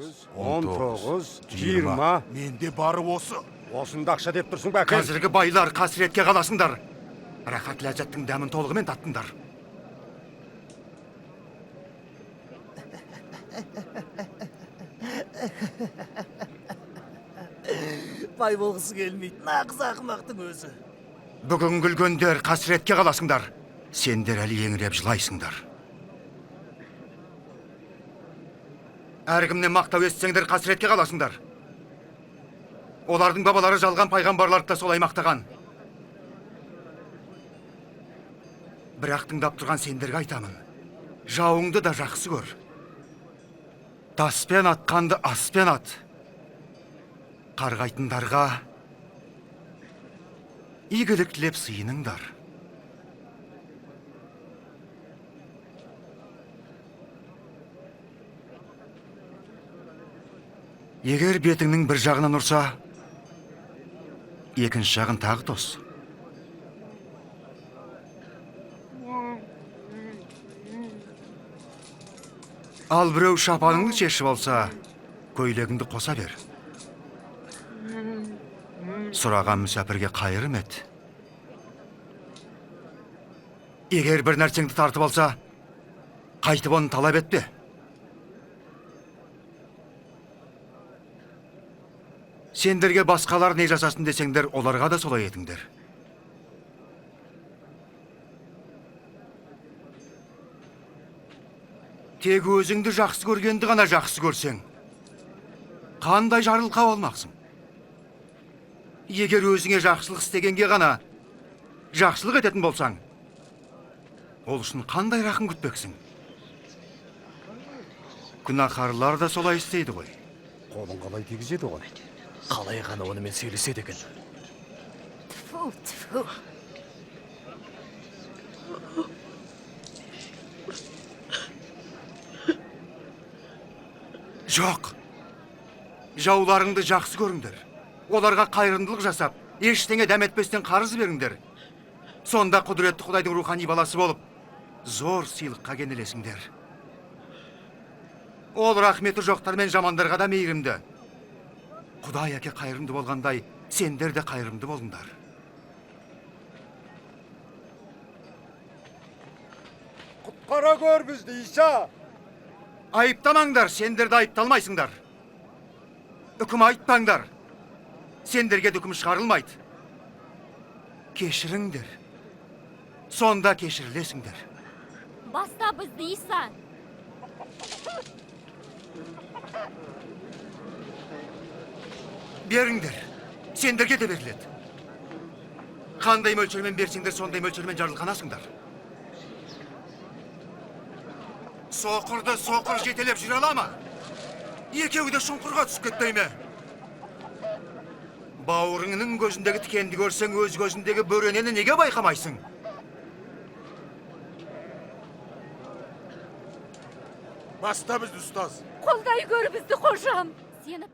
19, 20. Менде бары осы. Осында ақша деп тұрсың ба, әкем? Қазіргі байлар қасіретке қаласыңдар. Рахат ләззаттың дәмін толығымен таттыңдар. Бай болғысы келмейді, нағыз ақымақтың өзі. Бүгін күлгендер қасіретке қаласыңдар. Сендер әлі еңіреп жылайсыңдар. Әркімнен мақтау естісеңдер қасіретке қаласыңдар. Олардың бабалары жалған пайғамбарларды да солай мақтаған. Бірақ тыңдап тұрған сендерге айтамын. Жауыңды да жақсы көр. Таспен атқанды аспен ат. Қарғайтындарға игілік тілеп сыйыныңдар. Егер бетіңнің бір жағынан ұрса, екінші жағын тағы тос. Ал біреу шапаныңды шешіп алса, көйлегіңді қоса бер. Сұраған мүсәпірге қайырым ет. Егер бір нәрсеңді тартып алса, қайтып оны талап етпе. Сендерге басқалар не жасасын десеңдер, оларға да солай етіңдер. Тек өзіңді жақсы көргенді ғана жақсы көрсең, қандай жарылқау болмақсың? Егер өзіңе жақсылық істегенге ғана жақсылық ететін болсаң, ол үшін қандай рақым күтпексің? Күнәһарлар да солай істейді ғой. Қолын қалай тигізеді ғой? Қалай ғана онымен сөйлеседі екен. Тьфу, тьфу. Жоқ. Жауларыңды жақсы көріңдер. Оларға қайырымдылық жасап, ештеңе дәметпестен қарыз беріңдер. Сонда құдіретті Құдайдың рухани баласы болып, зор сыйлыққа кенелесіңдер. Ол рахметі жоқтар мен жамандарға да мейірімді. Құдай әке қайырымды болғандай, сендер де қайырымды болыңдар. Құтқара көр бізді, Иса! Айыптамаңдар, сендер де айыпталмайсыңдар. Үкім айтпаңдар. Сендерге үкім шығарылмайды. Кешіріңдер. Сонда кешірілесіңдер. Баста бізді, Иса! Беріңдер. Сендерге де беріледі. Қандай мөлшермен берсеңдер, сондай мөлшермен жарылқанасыңдар. Соқырды соқыр жетелеп жүре ала ма? Екеуі де шұңқырға түсіп кетпей ме? Бауырыңның көзіндегі тікенді көрсең, өз көзіндегі бөренені неге байқамайсың? Баста бізді ұстаз. Қолдай көр бізді, қожам! Сені